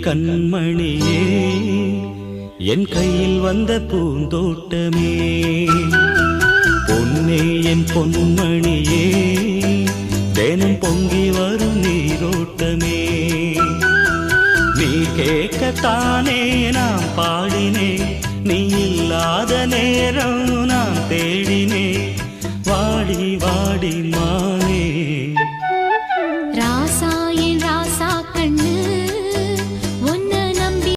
கண்மணியே என் கையில் வந்த பூந்தோட்டமே பொன்னே என் பொன்மணியே தினம் பொங்கி வரும் நீரோட்டமே நீ கேட்கத்தானே நான் பாடினேன் நீ இல்லாத நேரம் நான் தேடினேன் வாடி வாடி மா